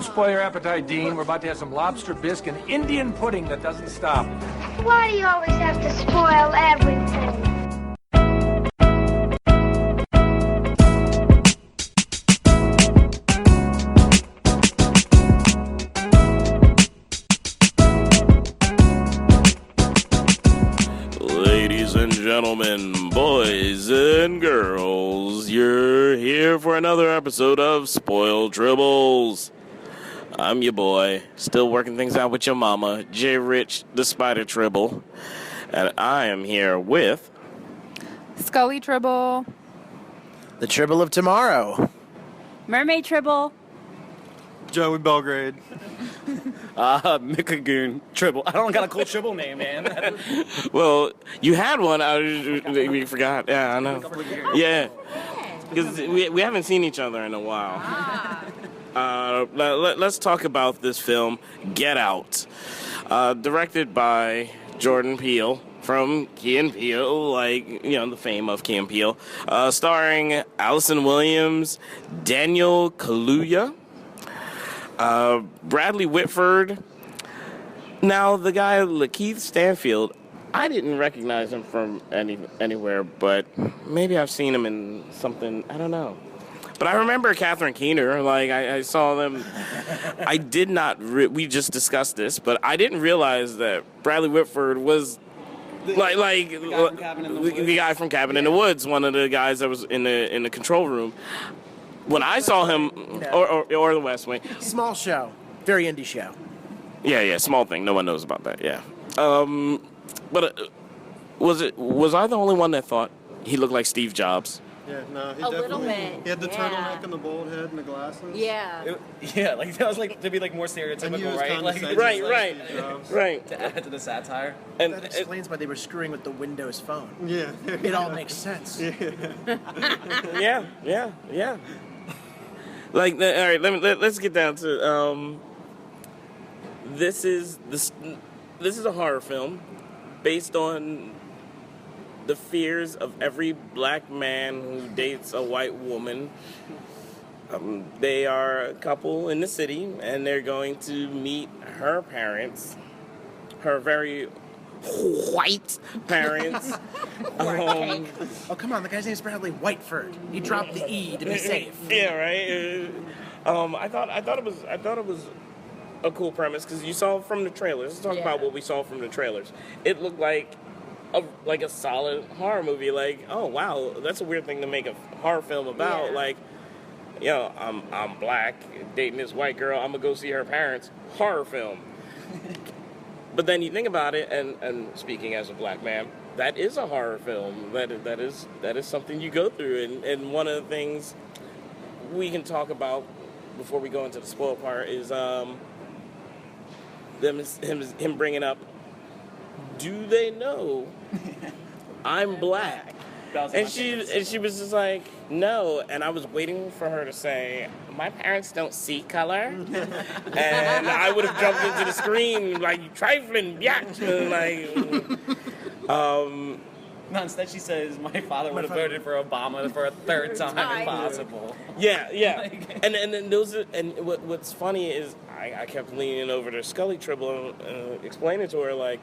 Spoil your appetite, Dean. We're about to have some lobster bisque and Indian pudding that doesn't stop. Why do you always have to spoil everything? Ladies and gentlemen, boys and girls, you're here for another episode of Spoiled Tribbles. I'm your boy, still working things out with your mama, J. Rich, the Spider-Tribble, and I am here with... Scully-Tribble. The Tribble of Tomorrow. Mermaid-Tribble. Joey Belgrade. Mikagoon Tribble. I don't got a cool Tribble name, man. Well, you had one, we forgot. Yeah, I know. Yeah, because we haven't seen each other in a while. Let's talk about this film, Get Out. Directed by Jordan Peele from Key and Peele, the fame of Key and Peele. Starring Allison Williams, Daniel Kaluuya, Bradley Whitford. Now, the guy, Lakeith Stanfield, I didn't recognize him from anywhere, but maybe I've seen him in something, I don't know. But I remember Catherine Keener, I saw them. I did not, we just discussed this, but I didn't realize that Bradley Whitford was the guy from Cabin in the Woods, one of the guys that was in the control room. When I saw him, or the West Wing. Small show. Very indie show. Yeah, small thing. No one knows about that, yeah. But was I the only one that thought he looked like Steve Jobs? Yeah, no, he A little bit. He had the turtleneck and the bald head and the glasses. Yeah. That was to be more stereotypical, right? Right. To add to the satire. And That explains why they were screwing with the Windows Phone. Yeah. It all makes sense. yeah. All right, let's get down to this is a horror film based on the fears of every black man who dates a white woman. They are a couple in the city, and they're going to meet her parents, her very white parents. Oh, come on. The guy's name is Bradley Whiteford. He dropped the E to be safe. Yeah, right. I thought it was a cool premise because you saw from the trailers. Let's talk about what we saw from the trailers. It looked like a solid horror movie. Oh wow, that's a weird thing to make a horror film about. Yeah. I'm black, dating this white girl. I'm gonna go see her parents. Horror film. But then you think about it, and speaking as a black man, that is a horror film. That is something you go through. And one of the things we can talk about before we go into the spoil part is him bringing up, do they know I'm black? And she was just like, no. And I was waiting for her to say, my parents don't see color. And I would have jumped into the screen like, you trifling biatch. No, instead she says, my father would have voted for Obama for a third time if possible. Yeah. And then what's funny is I kept leaning over to Scully-Tribble and explaining to her,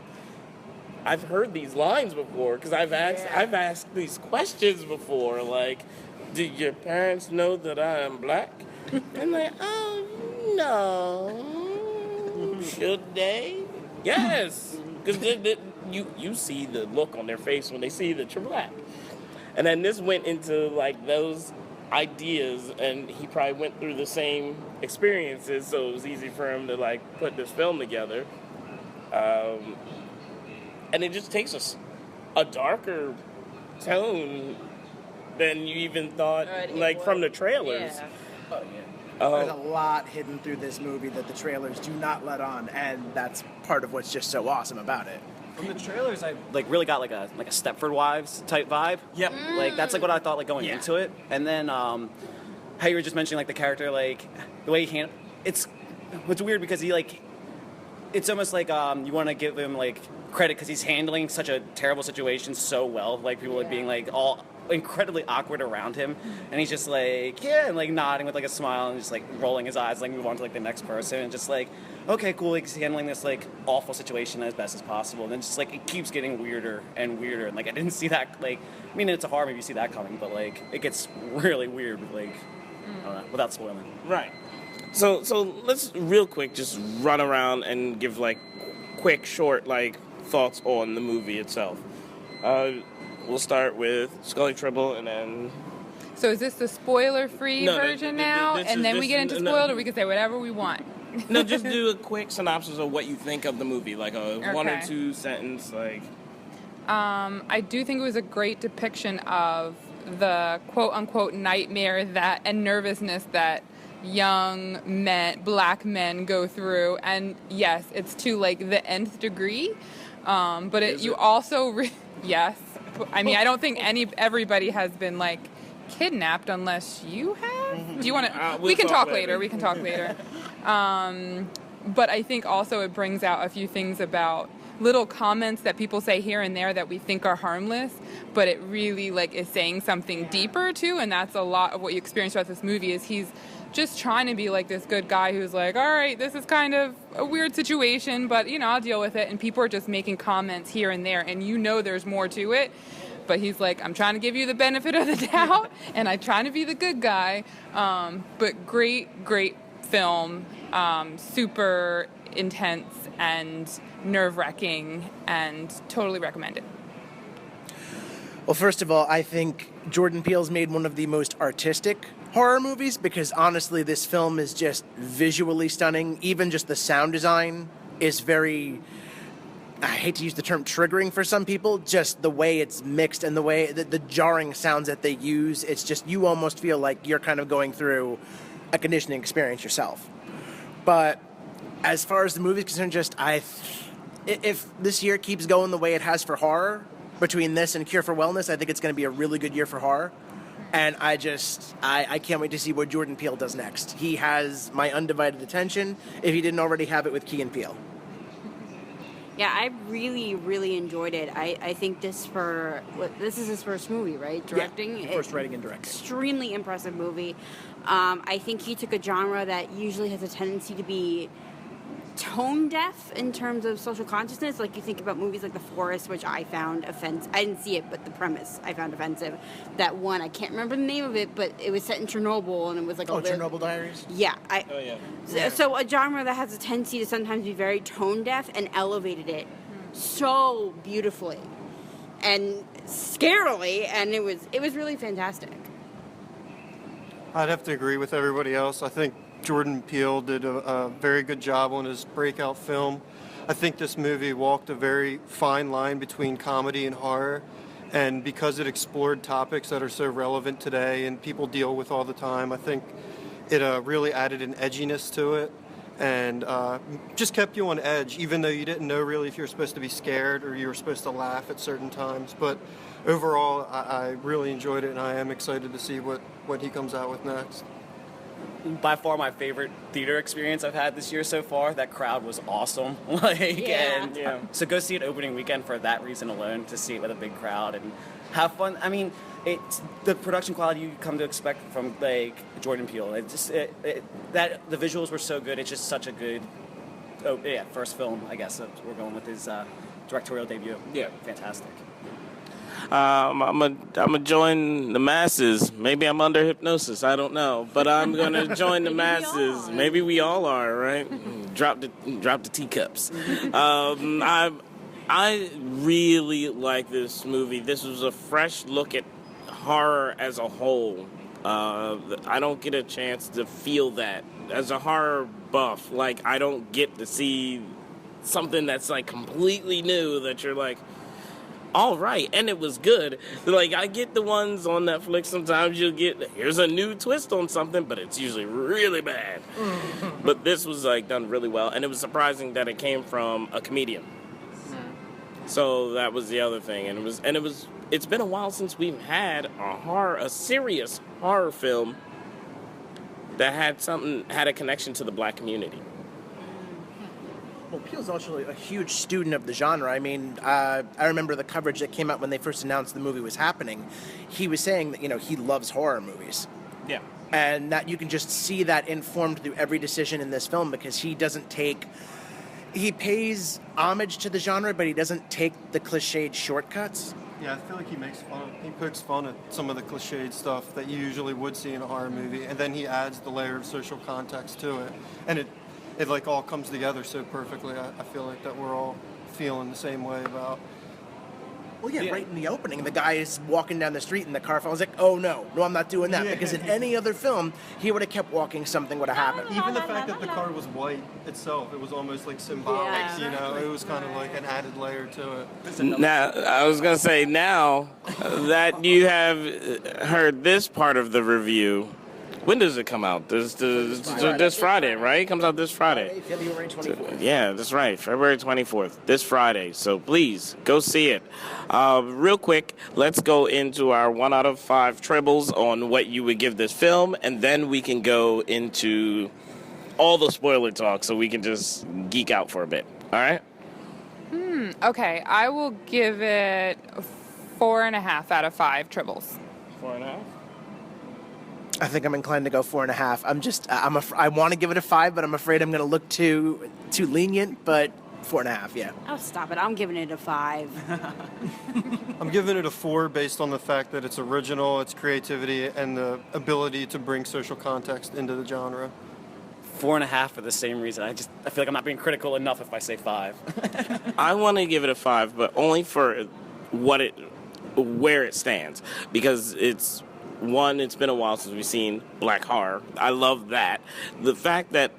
I've heard these lines before because I've asked these questions before. Do your parents know that I am black? And oh no, should they? Yes, because you see the look on their face when they see that you're black. And then this went into those ideas, and he probably went through the same experiences, so it was easy for him to put this film together. And it just takes a darker tone than you even thought, from the trailers. Yeah. Oh, yeah. There's a lot hidden through this movie that the trailers do not let on, and that's part of what's just so awesome about it. From the trailers, I really got a Stepford Wives type vibe. Yep. That's what I thought going into it. And then how you were just mentioning the character, the way he it's weird because he it's almost you want to give him credit because he's handling such a terrible situation so well. People being all incredibly awkward around him, and he's just like, yeah, and like nodding with like a smile and just like rolling his eyes, like move on to like the next person, and just like, okay, cool, like, he's handling this like awful situation as best as possible, and then just like it keeps getting weirder and weirder, and like I didn't see that, like, I mean, it's a horror movie, you see that coming, but like it gets really weird with like, I don't know, without spoiling. Right. So let's real quick just run around and give like quick, short like thoughts on the movie itself. We'll start with Tribble, and then. So is this the spoiler-free version now? And then we get into spoiled, or we can say whatever we want? No, just do a quick synopsis of what you think of the movie, like a one or two sentence, like. I do think it was a great depiction of the quote-unquote nightmare and nervousness that young men, black men go through, and yes, it's to like the nth degree. But you also yes. I mean, I don't think everybody has been like kidnapped unless you have. Do you want to? We can talk later. We can talk later. But I think also it brings out a few things about little comments that people say here and there that we think are harmless, but it really like is saying something deeper too. And that's a lot of what you experience throughout this movie. Is he's just trying to be like this good guy who's like, all right, this is kind of a weird situation, but you know, I'll deal with it. And people are just making comments here and there, and you know there's more to it. But he's like, I'm trying to give you the benefit of the doubt, and I'm trying to be the good guy. But great film, super intense and nerve-wracking, and totally recommend it. Well, first of all, I think Jordan Peele's made one of the most artistic horror movies, because honestly, this film is just visually stunning. Even just the sound design is very, I hate to use the term triggering for some people, just the way it's mixed and the way the jarring sounds that they use. It's just, you almost feel like you're kind of going through a conditioning experience yourself. But as far as the movie is concerned, if this year keeps going the way it has for horror, between this and Cure for Wellness, I think it's going to be a really good year for horror. And I can't wait to see what Jordan Peele does next. He has my undivided attention, if he didn't already have it with Key and Peele. Yeah, I really, really enjoyed it. I think this is his first movie, right? Directing? Yeah, first writing and directing. Extremely impressive movie. I think he took a genre that usually has a tendency to be tone deaf in terms of social consciousness. Like, you think about movies like The Forest, which I found offensive. I didn't see it, but the premise I found offensive. That one, I can't remember the name of it, but it was set in Chernobyl, and it was like Chernobyl Diaries? Yeah. Yeah. So a genre that has a tendency to sometimes be very tone deaf, and elevated it so beautifully and scarily, and it was really fantastic. I'd have to agree with everybody else. I think Jordan Peele did a very good job on his breakout film. I think this movie walked a very fine line between comedy and horror, and because it explored topics that are so relevant today and people deal with all the time, I think it really added an edginess to it, and just kept you on edge, even though you didn't know really if you were supposed to be scared or you were supposed to laugh at certain times. But overall, I really enjoyed it, and I am excited to see what he comes out with next. By far my favorite theater experience I've had this year so far. That crowd was awesome. So go see it opening weekend for that reason alone, to see it with a big crowd and have fun. I mean, it's the production quality you come to expect from like Jordan Peele. That the visuals were so good. It's just such a good first film, I guess. We're going with his directorial debut. Yeah, fantastic. I'm gonna join the masses. Maybe I'm under hypnosis. I don't know, but I'm gonna join the masses. Maybe we all are, right? Drop the teacups. I really like this movie. This was a fresh look at horror as a whole. I don't get a chance to feel that as a horror buff. Like, I don't get to see something that's like completely new that you're like, all right, and it was good. Like, I get the ones on Netflix, sometimes you'll get, here's a new twist on something, but it's usually really bad. But this was, like, done really well, and it was surprising that it came from a comedian. So that was the other thing, it's been a while since we've had a serious horror film that had a connection to the black community. Well, Peele's also a huge student of the genre. I mean, I remember the coverage that came out when they first announced the movie was happening. He was saying that, he loves horror movies. Yeah. And that you can just see that informed through every decision in this film, because he pays homage to the genre, but he doesn't take the cliched shortcuts. Yeah, I feel like he pokes fun at some of the cliched stuff that you usually would see in a horror movie, and then he adds the layer of social context to it. And it like all comes together so perfectly. I feel like that we're all feeling the same way about. Well, yeah, right in the opening, the guy is walking down the street and the car falls. Like, oh no, I'm not doing that. Because in any other film, he would have kept walking, something would have happened. Even the fact that the car was white itself, it was almost like symbolic, Yeah. It was kind of like an added layer to it. Now, I was going to say, now that you have heard this part of the review, when does it come out? This Friday, right? It comes out this Friday. February 24th. Yeah, that's right. February 24th, this Friday. So please, go see it. Real quick, let's go into our 1 out of 5 tribbles on what you would give this film, and then we can go into all the spoiler talk so we can just geek out for a bit. All right? Okay, I will give it 4.5 out of 5 tribbles. 4.5? I think I'm inclined to go 4.5. I want to give it a 5, but I'm afraid I'm going to look too lenient. But 4.5, yeah. Oh, stop it! I'm giving it a 5. I'm giving it a 4 based on the fact that it's original, its creativity, and the ability to bring social context into the genre. 4.5 for the same reason. I feel like I'm not being critical enough if I say 5. I want to give it a 5, but only for where it stands, because it's been a while since we've seen black horror. I love that. The fact that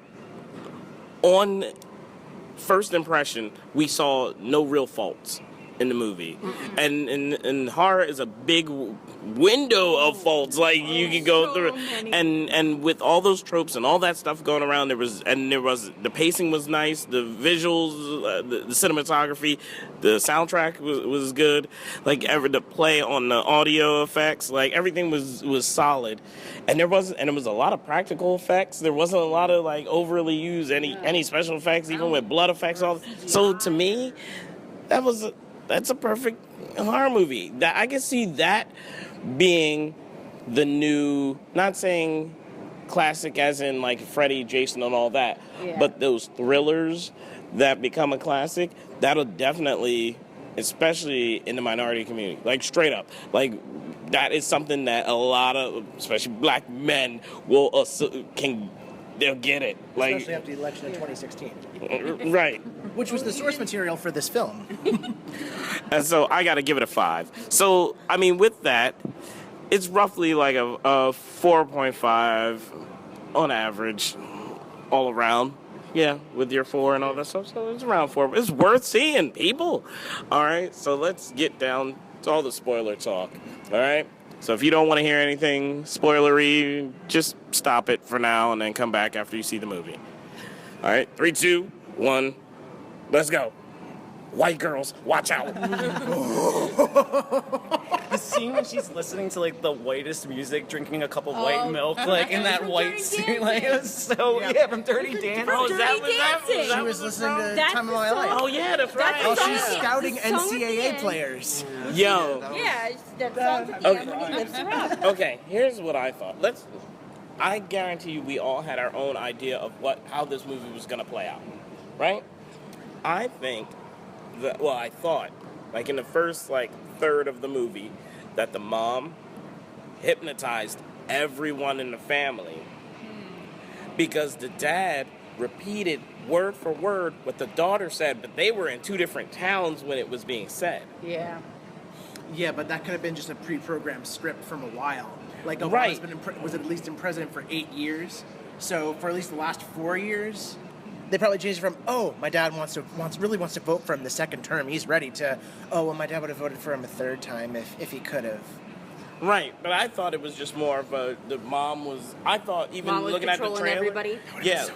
on first impression we saw no real faults in the movie, and horror is a big window of faults. Like you could go through, and with all those tropes and all that stuff going around, there was the pacing was nice, the visuals, the cinematography, the soundtrack was good. Like the play on the audio effects, like everything was solid, and it was a lot of practical effects. There wasn't a lot of like overly used any special effects, even with blood effects. So to me, that's a perfect horror movie. That I can see that being the new, not saying classic as in like Freddy, Jason, and all that, but those thrillers that become a classic, that'll definitely, especially in the minority community, like straight up, like that is something that a lot of, especially black men, they'll get it. Like, Especially after the election in 2016. Right. Which was the source material for this film. And so I got to give it a 5. So, I mean, with that, it's roughly like a 4.5 on average all around. Yeah, with your 4 and all that stuff. So it's around 4. It's worth seeing, people. All right, so let's get down to all the spoiler talk. All right? So if you don't want to hear anything spoilery, just stop it for now and then come back after you see the movie. All right, 3, 2, 1, let's go. White girls, watch out. The scene when she's listening to like the whitest music, drinking a cup of white milk, like in that white scene, like it was so from Dirty Dancing. From Dirty Dancing. She was listening to That's Time of the My song. Life. Oh, yeah, that's right. Oh, song she's at the end. scouting The song at the NCAA end. players. Yo. Yeah, that song's at the end when he lifts her up. Okay, here's what I thought. I guarantee you we all had our own idea of how this movie was going to play out, right? I think I thought, like in the first third of the movie, that the mom hypnotized everyone in the family because the dad repeated word for word what the daughter said, but they were in 2 different towns when it was being said. Yeah. Yeah, but that could have been just a pre-programmed script from a while. Like Obama's Right. was at least in president for 8 years. So for at least the last 4 years, they probably changed it from, my dad really wants to vote for him the second term. He's ready to, my dad would have voted for him a third time if he could have. Right, but I thought it was just more of the mom was. I thought even Mom was looking at the controlling trailer, everybody. yeah,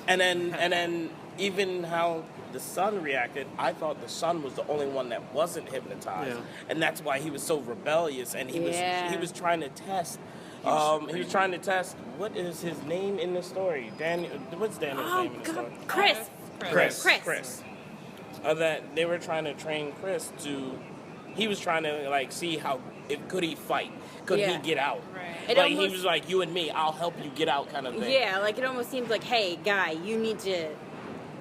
and then even how the son reacted. I thought the son was the only one that wasn't hypnotized, and that's why he was so rebellious. And he was trying to test. He was trying to test what is his name in the story. Daniel. What's Daniel's name in the story? Chris. Chris. Chris. That they were trying to train Chris to. He was trying to like see could he fight? Could he get out? Right. Like he was like, you and me, I'll help you get out, kind of thing. Yeah, like it almost seems like, hey, guy, you need to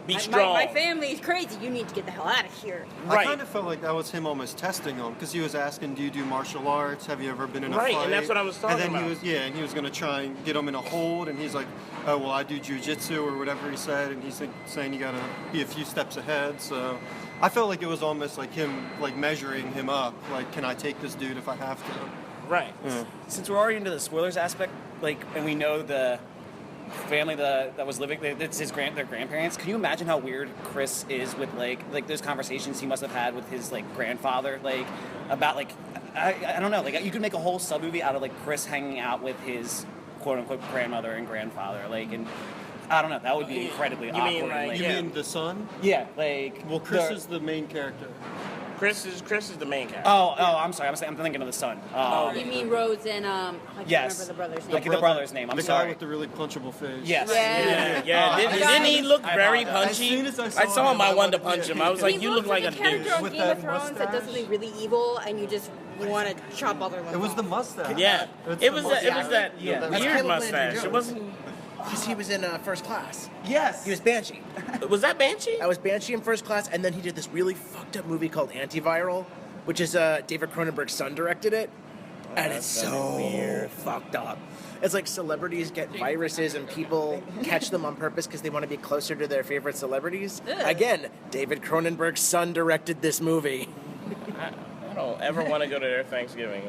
be strong. My family's crazy. You need to get the hell out of here. I kind of felt like that was him almost testing him because he was asking, "Do you do martial arts? Have you ever been in a fight?" Right, and that's what I was talking about. about. He was going to try and get him in a hold, and he's like, "Oh, well, I do jujitsu or whatever he said," and he's saying you got to be a few steps ahead. So I felt like it was almost like him, like measuring him up. Like, can I take this dude if I have to? Right. Yeah. Since we're already into the spoilers aspect, like, and we know the family that was living, it's their grandparents. Can you imagine how weird Chris is with like those conversations he must have had with his like grandfather, like about like I don't know, like you could make a whole sub movie out of like Chris hanging out with his quote unquote grandmother and grandfather, like, and I don't know, that would be incredibly awkward. You mean the son? Yeah, like. Well, Chris is the main character. Chris is the main character. Oh, I'm sorry. I'm thinking of the son. You mean Rose and I can't remember the brother's name. The brother's name. I'm the sorry. guy with the really punchable face. Yes. Yeah. Didn't he look very punchy? As soon as I saw him, I wanted to punch him. I was like, you look like a character dude. on With Game that of Thrones mustache. that does something really evil, and you just want to chop all their legs It was off. the mustache. Yeah, it was that That's weird Caleb mustache. Landon-Jones. It wasn't. Because he was in First Class. Yes. He was Banshee. Was that Banshee? I was Banshee in First Class, and then he did this really fucked up movie called Antiviral, which is David Cronenberg's son directed it, and it's so weird, fucked up. It's like celebrities get viruses and people catch them on purpose because they want to be closer to their favorite celebrities. Again, David Cronenberg's son directed this movie. I don't ever want to go to their Thanksgiving.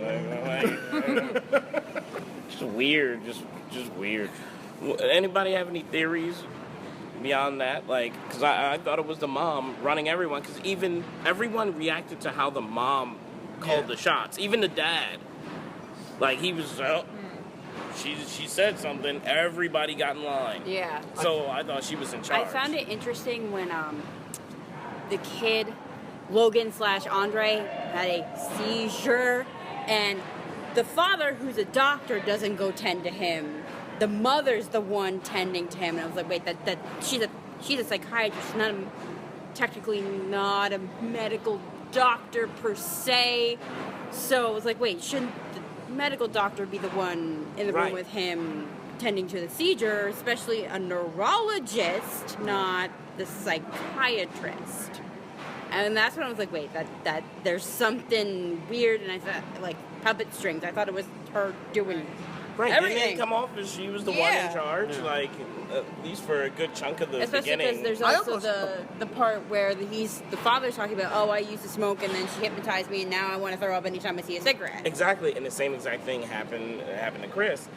Just weird. Just weird. Anybody have any theories beyond that? Like, because I thought it was the mom running everyone, because even everyone reacted to how the mom called the shots. Even the dad. Like, he was, she said something, everybody got in line. Yeah. So I thought she was in charge. I found it interesting when the kid, Logan/Andre, had a seizure, and the father, who's a doctor, doesn't go tend to him. The mother's the one tending to him, and I was like, wait, that she's a psychiatrist, technically not a medical doctor per se. So I was like, wait, shouldn't the medical doctor be the one in the room with him tending to the seizure, especially a neurologist, not the psychiatrist? And that's when I was like, wait, that there's something weird, and I thought, like, puppet strings. I thought it was her doing everything. Didn't it come off as she was the one in charge? Like, at least for a good chunk of the Especially beginning. because there's also the part where the father's talking about, I used to smoke and then she hypnotized me and now I want to throw up anytime I see a cigarette. Exactly, and the same exact thing happened to Chris.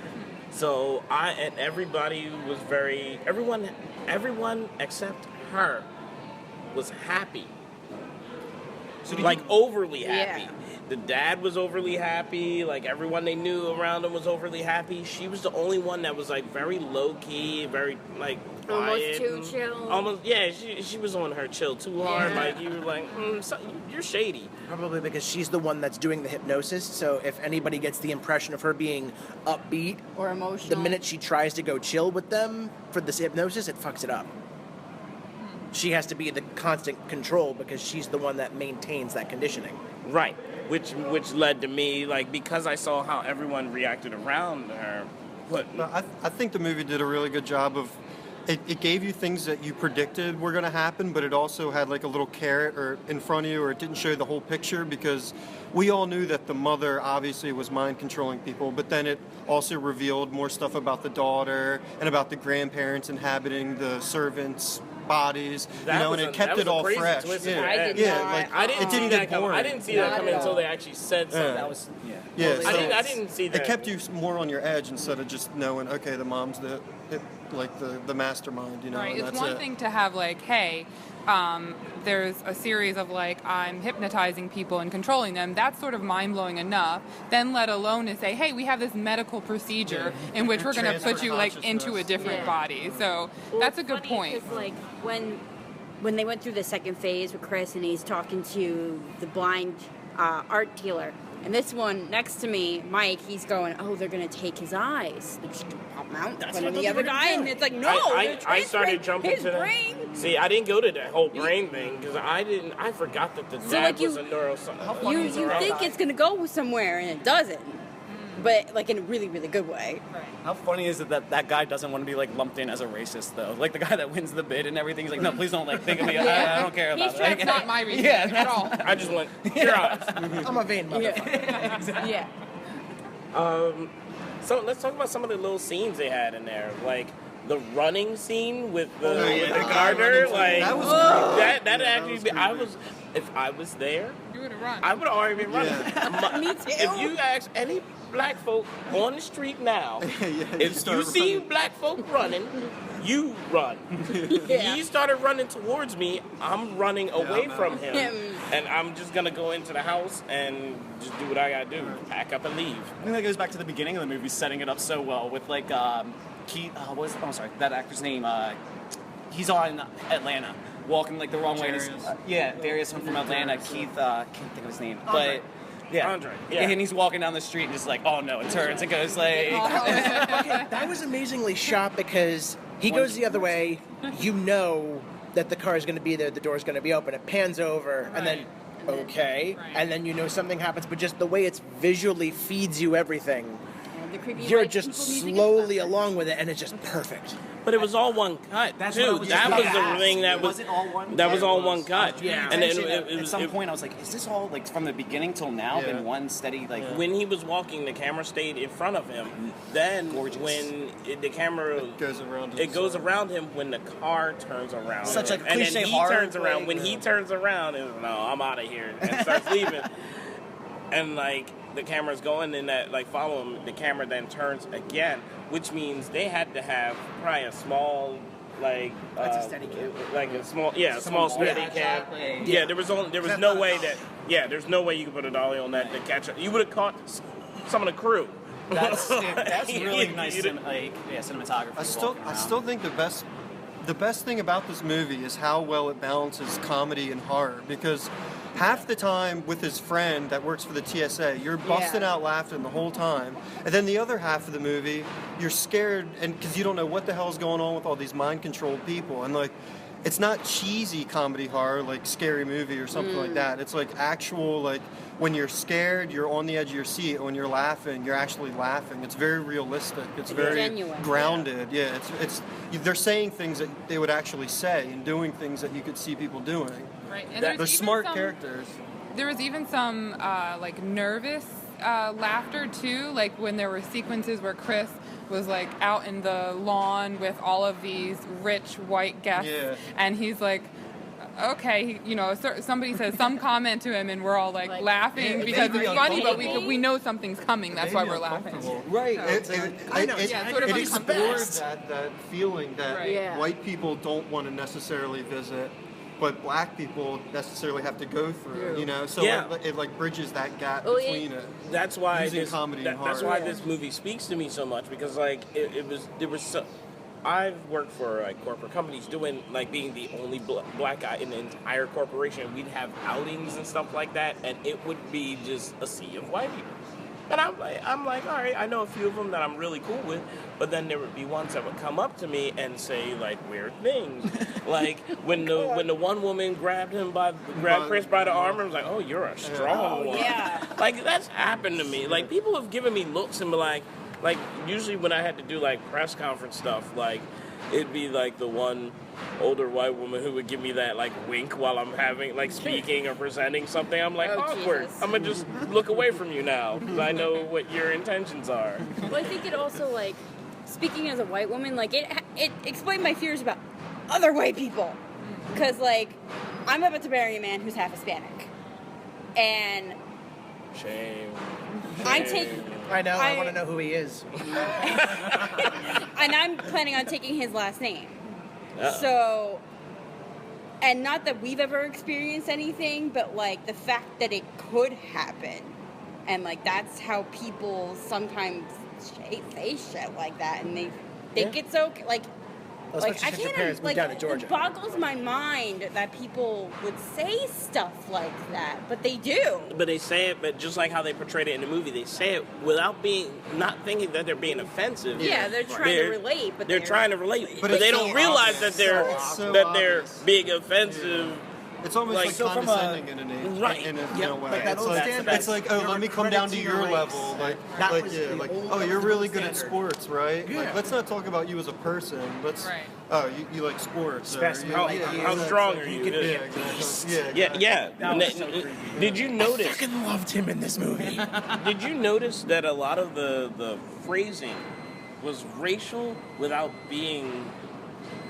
So everybody was everyone except her was happy. So overly happy. Yeah. The dad was overly happy. Like, everyone they knew around him was overly happy. She was the only one that was, like, very low-key, very, like, quiet. Almost too chill. Almost, yeah, she was on her chill too hard. Yeah. Like, you were like, you're shady. Probably because she's the one that's doing the hypnosis, so if anybody gets the impression of her being upbeat or emotional, the minute she tries to go chill with them for this hypnosis, it fucks it up. She has to be the constant control because she's the one that maintains that conditioning. Right. Which led to me, like, because I saw how everyone reacted around her. I think the movie did a really good job of, it gave you things that you predicted were going to happen, but it also had like a little carrot or in front of you, or it didn't show you the whole picture, because we all knew that the mother obviously was mind controlling people, but then it also revealed more stuff about the daughter and about the grandparents inhabiting the servants' bodies, and it kept it all fresh. I didn't see that coming until they actually said something. That was I didn't see that. It kept you more on your edge instead of just knowing, okay, the mom's the mastermind, Right. and It's one thing to have, like, hey, there's a series of, like, I'm hypnotizing people and controlling them. That's sort of mind-blowing enough. Then let alone to say, hey, we have this medical procedure in which we're going to put you, like, into a different body. So that's a good point. Because, like, when they went through the second phase with Chris and he's talking to the blind art dealer, And this one next to me, Mike, he's going, oh, they're going to take his eyes. They're just going to pop them out in front of the other guy. And it's like, no, I started jumping his to brain. that. See, I didn't go to that whole brain thing because I forgot that the dad was a neuroscientist. You think it's going to go somewhere, and it doesn't. But, like, in a really, really good way. How funny is it that guy doesn't want to be, like, lumped in as a racist, though? Like, the guy that wins the bid and everything, he's like, no, please don't, like, think of me. I don't care about it. That's not my reason at all. I just went, your eyes. I'm a vain motherfucker. Exactly. Yeah. So let's talk about some of the little scenes they had in there. Like, the running scene with the gardener. Like, that was that actually, if I was there, You would have run. I would have already been running. Me too. If you ask any black folk on the street now, if you see black folk running, you run. Yeah. He started running towards me. I'm running away from him, and I'm just gonna go into the house and just do what I gotta do, pack up and leave. I think that goes back to the beginning of the movie, setting it up so well with like Keith. I'm sorry, that actor's name. He's on Atlanta, walking like the wrong way. Darius from Atlanta. Keith, can't think of his name, but. Yeah, Andre. Yeah. And he's walking down the street and just like, oh no, it turns and goes like. That was amazingly shot because he goes the other way. You know that the car is going to be there, the door's going to be open. It pans over, and then and then you know something happens. But just the way it's visually feeds you everything, you're just slowly along with it, and it's just perfect. But it was all one cut. That's too. what I was That just was gonna the thing that was. Was it all one? That was all It one cut. Yeah. And then At some point, I was like, is this all like from the beginning till now been one steady like? When he was walking, the camera stayed in front of him. Then when the camera goes around him when the car turns around. Such a and cliche then he horror turns around. thing. When he turns around, it's no, I'm out of here, and starts leaving. And like the camera's going, and that like follow him. The camera then turns again, which means they had to have probably a small. Like That's a steady cam. Like a small steady cam. Yeah, there was no way that there's no way you could put a dolly on that to catch it. You would have caught some of the crew. That's really nice cinematography. I still think the best thing about this movie is how well it balances comedy and horror, because half the time with his friend that works for the TSA, you're busting out laughing the whole time. And then the other half of the movie, you're scared and because you don't know what the hell's going on with all these mind-controlled people. And like, it's not cheesy comedy horror like Scary Movie or something like that. It's like actual, like, when you're scared, you're on the edge of your seat. And when you're laughing, you're actually laughing. It's very realistic. It's very genuine. Grounded. Yeah, it's they're saying things that they would actually say and doing things that you could see people doing. Right. And They're there's smart even characters. There was even some like nervous laughter too, like when there were sequences where Chris was like out in the lawn with all of these rich white guests, and he's like, okay, somebody says some comment to him, and we're all like laughing because it's funny, but we know something's coming. That's why we're laughing. Right. I know. It sort of explored that feeling that white people don't want to necessarily visit, but black people necessarily have to go through. So it like bridges that gap between it. That's why comedy and horror. That's why this movie speaks to me so much, because like there was so. I've worked for like corporate companies doing like being the only black guy in the entire corporation. We'd have outings and stuff like that, and it would be just a sea of white people. And I'm like, all right, I know a few of them that I'm really cool with, but then there would be ones that would come up to me and say like weird things, like when the one woman grabbed Chris by the arm and was like, oh, you're a strong one. Yeah. Like that's happened to me. Like people have given me looks and be like usually when I had to do like press conference stuff, like it'd be like the one older white woman who would give me that like wink while I'm having like speaking or presenting something. I'm like, awkward. Jesus. I'm gonna just look away from you now because I know what your intentions are. Well, I think it also like speaking as a white woman, like it explained my fears about other white people, because like I'm about to marry a man who's half Hispanic, and shame. I know. I want to know who he is. And I'm planning on taking his last name. Uh-oh. So, and not that we've ever experienced anything, but like the fact that it could happen, and like that's how people sometimes say shit like that, and they think it's okay. Like, Well, Like, especially I since your can't, parents moved like, down to Georgia. it boggles my mind that people would say stuff like that, but they do. But they say it, but just like how they portrayed it in the movie, they say it without not thinking that they're being offensive. Yeah, they're trying to relate, but they're trying to relate, but it's they so don't realize obvious. that they're Obvious. being offensive. It's almost like so from condescending in a way. like that It's old like, standard. it's like, oh, let me come down to your level. That Like, was yeah, the like, old oh, you're really good at standard. sports, right? Yeah. Like, let's not talk about you as a person. Let's, Right. oh, you like sports. Specimen. How strong are you? Yeah, exactly. Yeah. That was so creepy. Did you I notice? fucking loved him in this movie. Did you notice that a lot of the phrasing was racial without being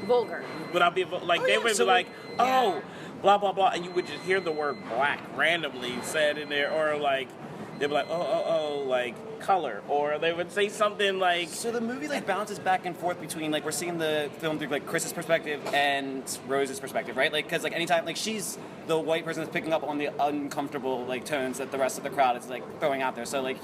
Vulgar. like they would be like, oh, blah blah blah, and you would just hear the word black randomly said in there, or like they'd be like, oh, like color, or they would say something like. So the movie like bounces back and forth between like we're seeing the film through like Chris's perspective and Rose's perspective, right? Like because like anytime like she's the white person that's picking up on the uncomfortable like tones that the rest of the crowd is like throwing out there. So like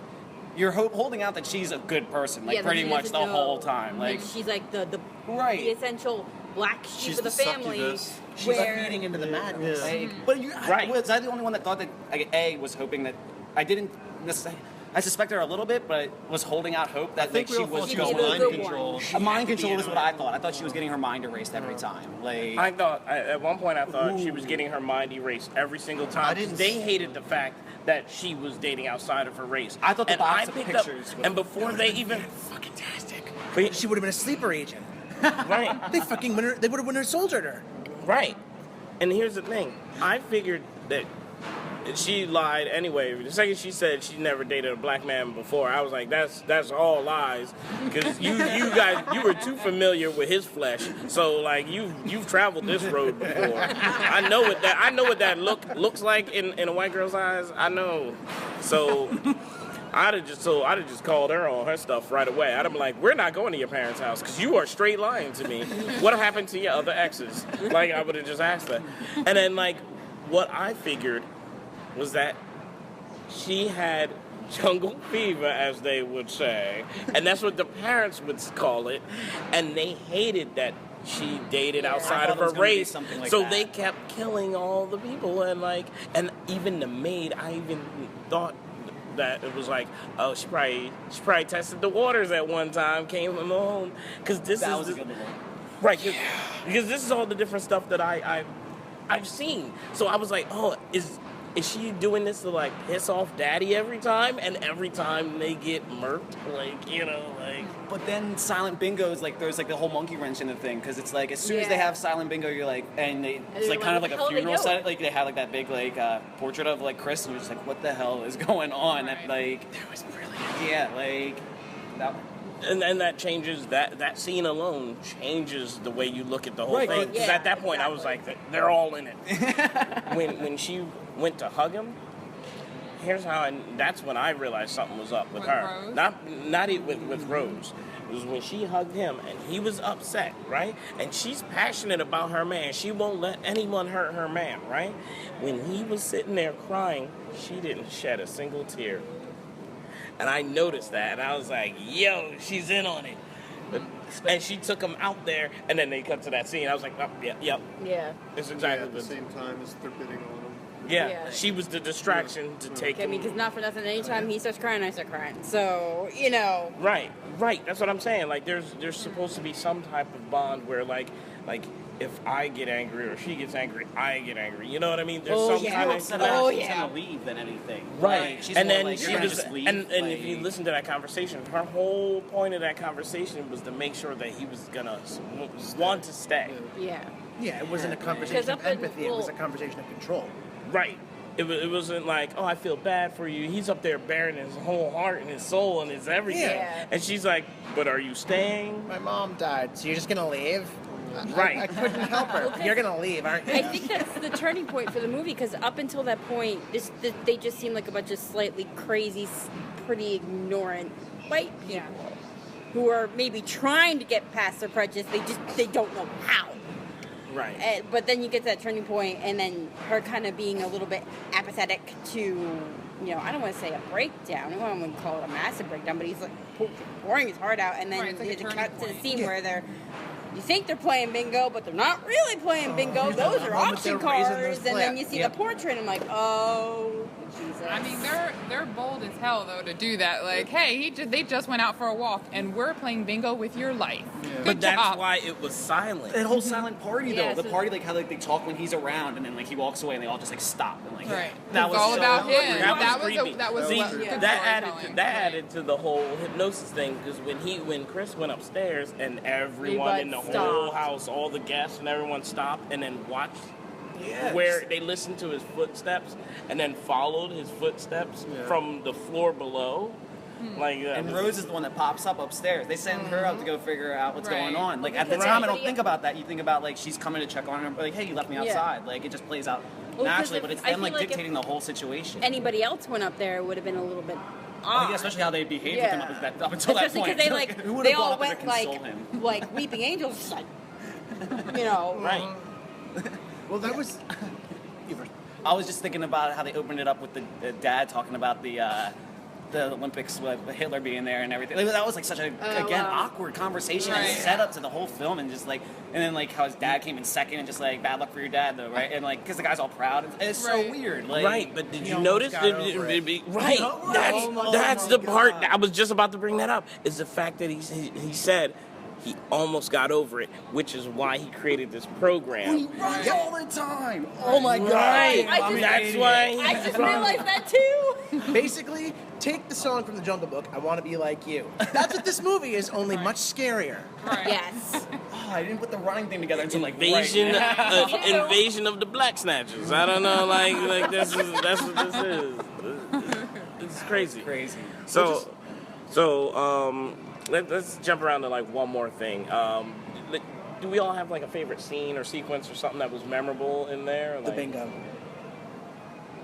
you're holding out that she's a good person, like Yeah, pretty she much doesn't the know. whole time. Like she's like the Right. the essential black sheep She's of the the family. succubus. She's where feeding into the madness. like, but you, Right. was I the only one that thought that I was hoping that I didn't necessarily. I suspect her a little bit, but was holding out hope that I think like, she we all was thought she was going. mind good control. Mind control is what I thought. I thought she was getting her mind erased every time. Like I thought at one point I thought she was getting her mind erased every single time. I didn't 'Cause they hated the fact that she was dating outside of her race. I thought the and box I of picked pictures up, would- and before they even Fantastic. But- She would have been a sleeper agent. right. They fucking they would have winter soldiered her. Right. And here's the thing. I figured that she lied anyway. The second she said she never dated a black man before, I was like, that's all lies. Because you guys, you were too familiar with his flesh. So like you've traveled this road before. I know what that looks like in a white girl's eyes. I know. So I'd have just called her on her stuff right away. I'd have been like, we're not going to your parents' house because you are straight lying to me. What happened to your other exes? Like, I would have just asked that. And then, like, what I figured was that she had jungle fever, as they would say. And that's what the parents would call it. And they hated that she dated outside I of thought it was her gonna be race. something like So that. they kept killing all the people. And even the maid, I even thought that it was like, oh, she probably tested the waters at one time, came home, because this that is was a good one. right, because this is all the different stuff that I've seen. So I was like, oh, is she doing this to like piss off daddy every time, and every time they get murked, like, you know, like. But then Silent Bingo is like there's like the whole monkey wrench in the thing because it's like as soon as they Yeah. have Silent Bingo, you're like, and it's you're like like, kind of what like the a hell are they funeral doing? set. Like they have like that big like portrait of like Chris, and you're just like, what the hell is going on? Right. And, like That was brilliant. yeah, like that. And that changes, that scene alone changes the way you look at the whole Right, thing. Because yeah, at that point I was like, they're all in it. when she went to hug him, that's when I realized something was up with With her. Rose? Not with Rose. It was when she hugged him and he was upset, right? And she's passionate about her man. She won't let anyone hurt her man, right? When he was sitting there crying, she didn't shed a single tear. And I noticed that, and I was like, yo, she's in on it. And she took him out there, and then they cut to that scene. I was like, oh, yeah, Yeah. it's Yeah, exactly at the the same time as they're bidding on him. Yeah. she was the distraction to take I him. mean, because not for nothing, anytime he starts crying, I start crying. So, you know. Right. That's what I'm saying. Like, there's supposed to be some type of bond where, like if I get angry or she gets angry, I get angry. You know what I mean? There's some yeah. kind Upset of about Oh, she's yeah. gonna leave than anything. right. Like, she's And more then like, she you're gonna was, just leave. and like, if you listen to that conversation, her whole point of that conversation was to make sure that he was gonna want to stay. Yeah. Yeah, it wasn't a Because conversation up of in- empathy. It was a well- conversation of control. Right. It wasn't like, oh, I feel bad for you. He's up there bearing his whole heart and his soul and his everything. Yeah. And she's like, but are you staying? My mom died, so you're just gonna leave? Right. I couldn't help her. You're gonna leave, aren't you? I think that's the turning point for the movie because up until that point, they just seem like a bunch of slightly crazy, pretty ignorant white people Yeah. who are maybe trying to get past their prejudice. They don't know how. Right. But then you get to that turning point, and then her kind of being a little bit apathetic to, you know, I don't want to say a breakdown. I don't want to call it a massive breakdown, but he's like pouring his heart out, and then Right, it's like a it turning cuts to the point. scene where they're you think they're playing bingo, but they're not really playing bingo. Those are auction cards. And then you see the portrait, and I'm like, oh, Jesus. I mean, they're bold as hell though to do that. Like, hey, they just went out for a walk, and we're playing bingo with your life. Good But that's job. why it was silent. That whole silent party though, Yeah, the so- party like how like they talk when he's around, and then like he walks away, and they all just like stop and like Right. that It's was all so about him. creepy. That was See, good that storytelling. added to the whole hypnosis thing, because when Chris went upstairs and everyone in the Everybody whole stopped. house, all the guests and everyone stopped and then watched Yeah, where they listened to his footsteps and then followed his footsteps from the floor below. Like And Rose is the one that pops up upstairs. They send her out to go figure out what's Right. going on. Like at the Because time, I don't everybody- think about that. You think about like she's coming to check on her, like, hey, you left me Yeah. outside. Like it just plays out Well, 'cause naturally, if- but it's I them like feel like if dictating the whole situation. Anybody else went up there, it would have been a little bit Oh, odd. yeah, especially how they behaved Yeah. with him up until that Especially point. because they like Who would they have all gone up there went to like console him? like weeping angels, just like you know. right. Well, that was. I was just thinking about how they opened it up with the dad talking about the Olympics with Hitler being there and everything. Like, that was like such a awkward conversation and Right. setup to the whole film, and just like and then like how his dad came in second and just like bad luck for your dad though, right? And like because the guy's all proud. It's so Right. weird. Like, Right, but did you almost notice? got over it. Right, that's the part. I was just about to bring that up. Is the fact that he said he almost got over it, which is why he created this program. Right all the time. Oh my god! Right, I that's why. I just realized that too. Basically, take the song from the Jungle Book, I Want to Be Like You. That's what this movie is, only much scarier. Right. Yes. Oh, I didn't put the running thing together until like Invasion, right now. invasion of the Black Snatchers. I don't know, like that's what this is. It's crazy. Crazy. So, let's jump around to like one more thing. Do we all have like a favorite scene or sequence or something that was memorable in there? The Like, bingo.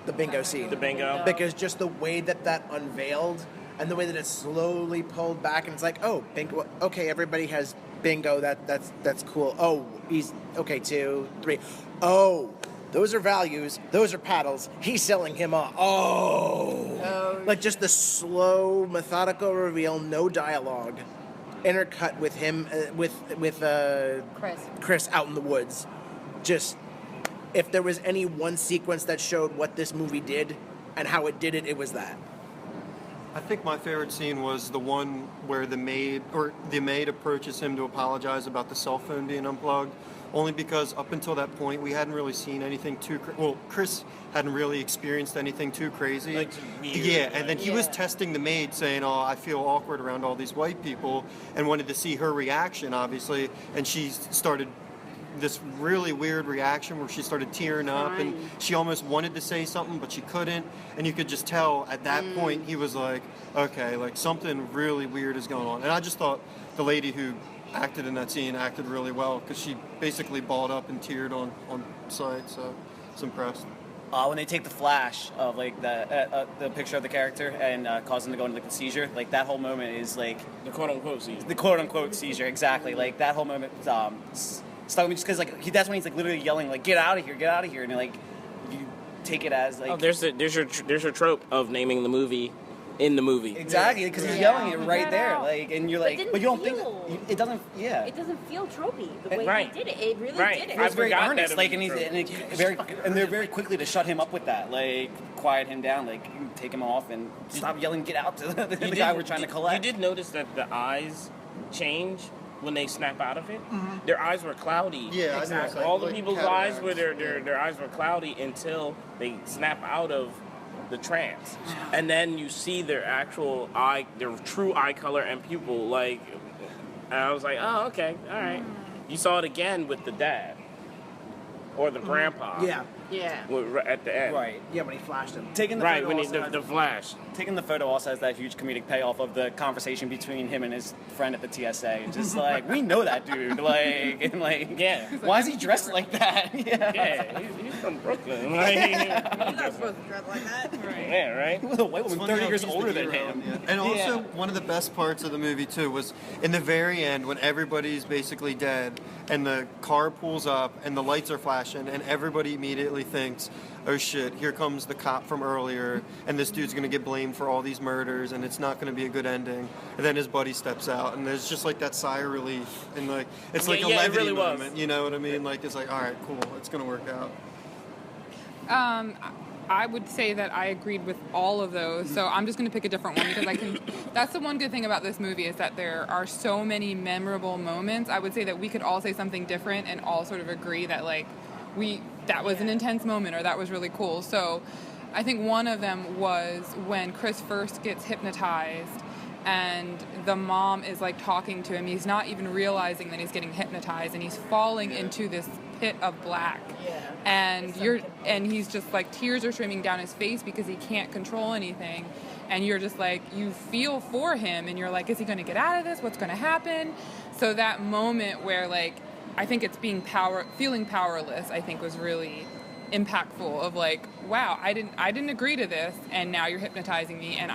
The bingo scene. The bingo. Because just the way that unveiled and the way that it slowly pulled back, and it's like, oh, bingo. Okay, everybody has bingo. That's cool. Oh, he's okay. 2, 3. Oh, those are values. Those are paddles. He's selling him off. Oh. Like just the slow, methodical reveal, no dialogue, intercut with him with Chris out in the woods. Just if there was any one sequence that showed what this movie did and how it did it, it was that. I think my favorite scene was the one where the maid approaches him to apologize about the cell phone being unplugged. Only because up until that point we hadn't really seen anything too. Chris hadn't really experienced anything too crazy. Like, weird, yeah, and then he was Yeah. testing the maid, saying, "Oh, I feel awkward around all these white people," and wanted to see her reaction, obviously. And she started this really weird reaction where she started tearing up, and she almost wanted to say something, but she couldn't. And you could just tell at that point he was like, "Okay, like something really weird is going on." And I just thought the lady who acted in that scene acted really well because she basically balled up and teared on sight, so I was impressed. When they take the flash of like the picture of the character and cause him to go into like the seizure, like that whole moment is like The quote unquote season. the quote unquote seizure, exactly. Like that whole moment stuck with me just because like that's when he's like literally yelling like get out of here, and like you take it as like There's your trope of naming the movie in the movie. exactly because he's Yeah. yelling it right there, like, and you're like, didn't but you don't feel- think it doesn't, yeah. It doesn't feel tropey the way Right. he did it. It really Right. did it. It was very forgot that earnest, it like, was and true. they're very quickly to shut him up with that, like, quiet him down, like, take him off and stop yelling, get out to the guy we're trying to collect. You did notice that the eyes change when they snap out of it. Their eyes were cloudy. Yeah, exactly. All the Like people's cataracts. eyes were their eyes were cloudy until they snap out of the trance, and then you see their actual eye, their true eye color and pupil. Like, and I was like, oh, okay, all right. You saw it again with the dad or the grandpa. Yeah. Yeah. At the end. Right. Yeah, when he flashed him. Taking the Right, photo when also the flash. taking the photo also has that huge comedic payoff of the conversation between him and his friend at the TSA. Just like, we know that dude. Like, and like, Yeah. why is he dressed like that? Yeah. Yeah, he's from Brooklyn. Like, You're not supposed to dress like that. yeah, right. With a white woman Funny 30 how years he's the older than hero, him. yeah. And also, Yeah. one of the best parts of the movie, too, was in the very end when everybody's basically dead and the car pulls up and the lights are flashing. crashing, and everybody immediately thinks, oh shit, here comes the cop from earlier, and this dude's going to get blamed for all these murders, and it's not going to be a good ending. And then his buddy steps out, and there's just like that sigh of relief, and like it's like a levity really moment. was. You know what I mean? Like it's like, all right, cool, it's going to work out. I would say that I agreed with all of those, so I'm just going to pick a different one because I can. That's the one good thing about this movie is that there are so many memorable moments. I would say that we could all say something different and all sort of agree that like that was an intense moment or that was really cool. So I think one of them was when Chris first gets hypnotized and the mom is like talking to him. He's not even realizing that he's getting hypnotized and he's falling into this pit of black. And he's just like tears are streaming down his face because he can't control anything. And you're just like, you feel for him and you're like, is he going to get out of this? What's going to happen? So that moment where like, I think it's feeling powerless, I think was really impactful of like, wow, I didn't agree to this and now you're hypnotizing me and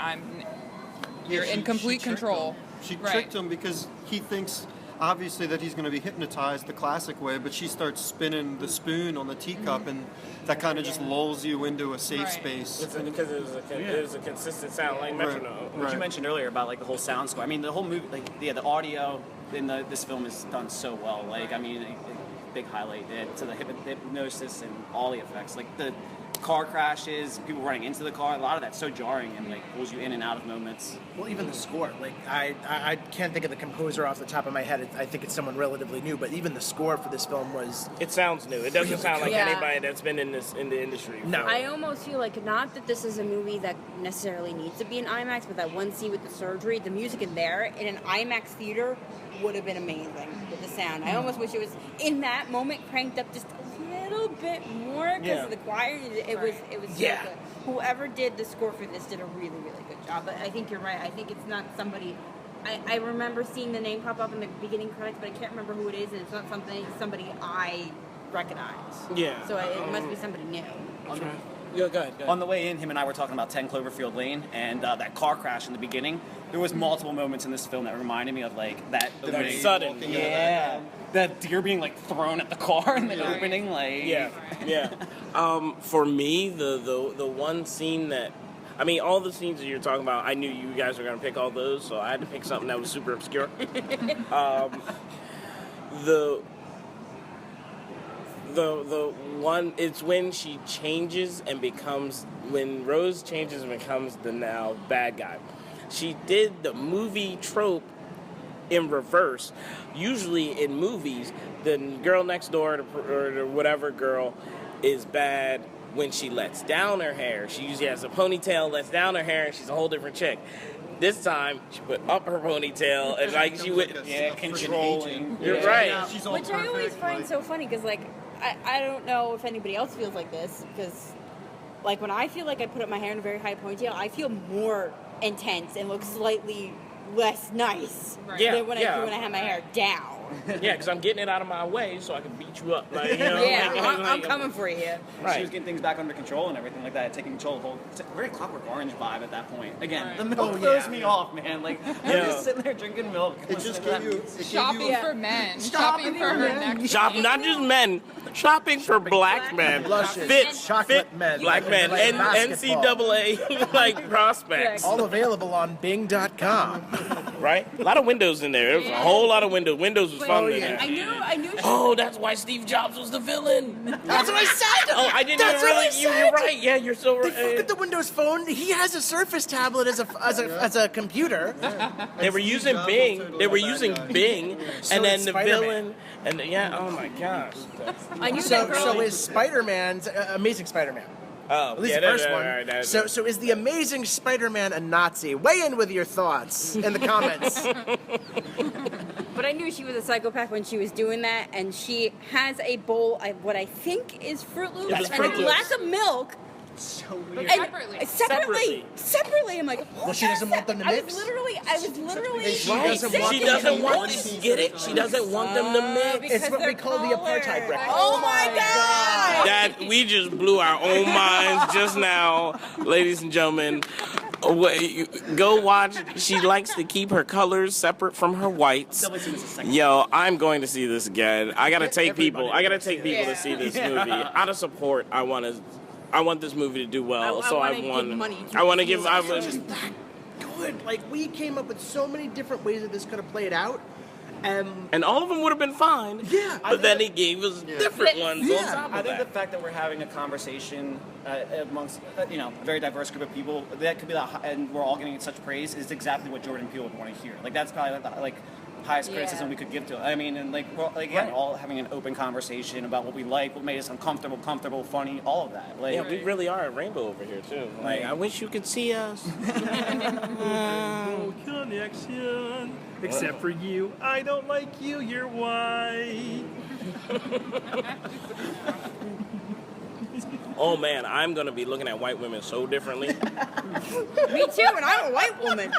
you're in complete control. She tricked him because he thinks obviously that he's going to be hypnotized the classic way, but she starts spinning the spoon on the teacup, and that kind of just lulls you into a safe space. Because it was a consistent sound like metronome. What you mentioned earlier about like the whole sound score. I mean, the whole movie, like the audio in this film is done so well. Like, I mean, big highlight to the hypnosis and all the effects. Like the car crashes, people running into the car. A lot of that's so jarring and like pulls you in and out of moments. Well, even the score. Like I can't think of the composer off the top of my head. I think it's someone relatively new. But even the score for this film was. It sounds new. It doesn't sound like anybody that's been in the industry. No. I almost feel like not that this is a movie that necessarily needs to be in IMAX, but that one scene with the surgery, the music in there in an IMAX theater would have been amazing with the sound. I almost wish it was in that moment cranked up just a little bit more because of the choir. It was so good. Whoever did the score for this did a really, really good job. But I think you're right. I think it's not somebody. I remember seeing the name pop up in the beginning credits, but I can't remember who it is, and it's not somebody I recognize. Yeah. So it must be somebody new. Go ahead. On the way in, him and I were talking about 10 Cloverfield Lane and that car crash in the beginning. There was multiple moments in this film that reminded me of like that opening. Sudden. Yeah. That deer being like thrown at the car in the opening. Like. Yeah. For me, the one scene that, I mean, all the scenes that you're talking about, I knew you guys were going to pick all those, so I had to pick something that was super obscure. The one, it's when she changes and becomes, when Rose changes and becomes the now bad guy. She did the movie trope in reverse. Usually in movies, the girl next door or the whatever girl is bad when she lets down her hair. She usually has a ponytail, lets down her hair, and she's a whole different chick. This time, she put up her ponytail and like she would, controlling. You're right. Yeah. Which I always find so funny because, like, I don't know if anybody else feels like this because, like, when I feel like I put up my hair in a very high ponytail, I feel more intense and look slightly less nice than when I do when I have my hair down. Yeah, because I'm getting it out of my way so I can beat you up. Like, you know, I'm coming for you. Right. She was getting things back under control and everything like that, taking control of the whole. It's a very Clockwork Orange vibe at that point. Again, the milk throws me off, man. Like, I'm just sitting there drinking milk. It just gave you. Shopping for men. Shopping for her next. Shopping, not just men. Shopping for black men. Fit chocolate men. Black men. Like NCAA like prospects. All available on Bing.com. Right? A lot of windows in there. There was a whole lot of windows. Windows was fun in there. I knew. Oh, that's why Steve Jobs was the villain. That's what I said. Oh, I didn't That's even what I really. said. You're right. Yeah, you're so right. They fuck at the Windows Phone. He has a Surface tablet as a computer. They were using Bing. They were using Bing, So and then is the Spider-Man. villain, and oh my gosh. I knew that girl. So is Spider-Man's Amazing Spider-Man? Oh, At least the first one. So is the Amazing Spider-Man a Nazi? Weigh in with your thoughts in the comments. But I knew she was a psychopath when she was doing that, and she has a bowl of what I think is Fruit Loops Yes, and Fruit a Loops. glass of milk. So weird. And separately, I'm like, Well, she doesn't want them to mix. I was literally. She Right. doesn't want She them to doesn't mix. want. Get it? She doesn't want them to mix. It's what we call the apartheid record. Oh my god! That we just blew our own minds just now, ladies and gentlemen. Go watch. She likes to keep her colors separate from her whites. Yo, I'm going to see this again. I gotta take people. To see this movie. Out of support, I want this movie to do well. I want to give. Good. Like, we came up with so many different ways that this could have played out. And all of them would have been fine. Yeah. But then he gave us different ones on top of I think that. the fact that we're having a conversation amongst a very diverse group of people that could be and we're all getting such praise is exactly what Jordan Peele would want to hear. Like that's probably the highest criticism we could give to it. I mean, and all having an open conversation about what we like, what made us uncomfortable, comfortable, funny, all of that. Like, yeah, we really are a rainbow over here too. Like, I wish you could see us. No connection. Except for you. I don't like you, you're white. Oh man, I'm gonna be looking at white women so differently. Me too, and I'm a white woman.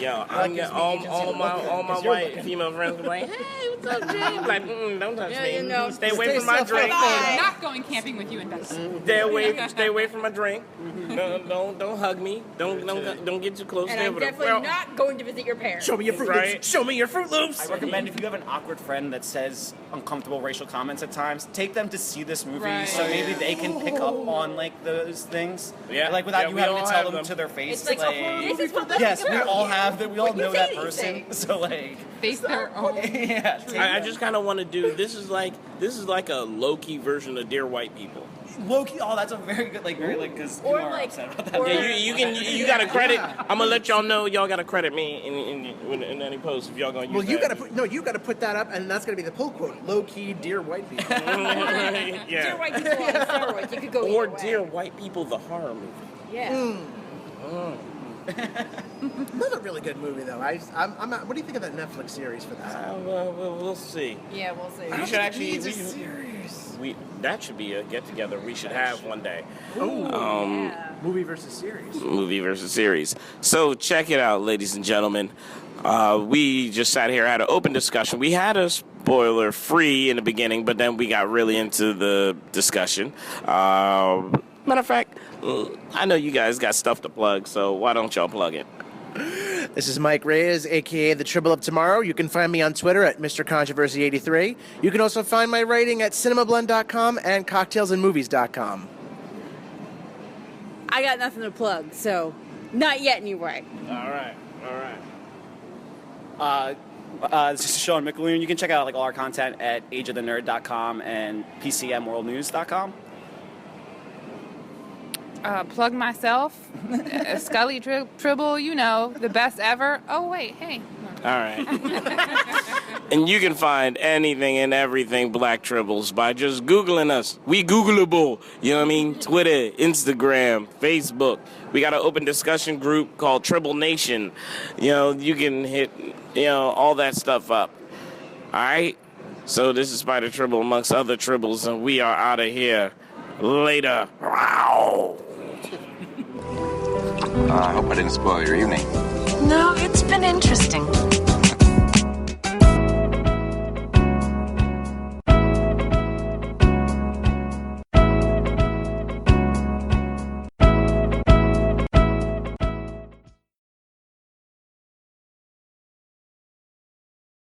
Yo, I'm getting all my white female friends are like, hey, what's up, James? Like, don't touch me. You know, stay away from my drink. I'm not going camping with you in Vegas. Stay away from my drink. Don't hug me. Don't get too close. And I'm definitely not going to visit your parents. Show me your Fruit Loops. Show me your Fruit Loops. I recommend if you have an awkward friend that says uncomfortable racial comments at times, take them to see this movie so maybe they can pick up on those things. Yeah. Like without you having to tell them to their face. It's this is what yes, we all have that. We all know that person. So like face their own. Yeah. I just kind of want to do. This is like a low-key version of Dear White People. Low-key. Oh, that's a very good because people are upset about that. Yeah, you got to credit. I'm gonna let y'all know. Y'all got to credit me in any post if y'all gonna use. Well, you got to put that up, and that's gonna be the pull quote. Low key, Dear White People. Yeah. Dear White People on steroids. You could go Or either way. Dear White People, the horror movie. Yeah. Another really good movie, though. What do you think of that Netflix series for that? We'll see. Yeah, we'll see. You should actually. Series. That should be a get together we should have one day. Movie versus series. Movie versus series. So check it out, ladies and gentlemen. We just sat here, had an open discussion. We had a spoiler free in the beginning, but then we got really into the discussion. Matter of fact, I know you guys got stuff to plug, so why don't y'all plug it? This is Mike Reyes, a.k.a. The Tribble of Tomorrow. You can find me on Twitter at Mr. Controversy83. You can also find my writing at cinemablend.com and cocktailsandmovies.com. I got nothing to plug, so not yet anyway. All right. This is Sean McAloon. You can check out all our content at ageofthenerd.com and pcmworldnews.com. Plug myself, Scully Tribble, the best ever. Oh, wait, hey. All right. And you can find anything and everything Black Tribbles by just Googling us. We Googleable. You know what I mean? Twitter, Instagram, Facebook. We got an open discussion group called Tribble Nation. You can hit, all that stuff up. All right? So this is Spider-Tribble amongst other Tribbles, and we are out of here. Later. Wow. I hope I didn't spoil your evening. No, it's been interesting.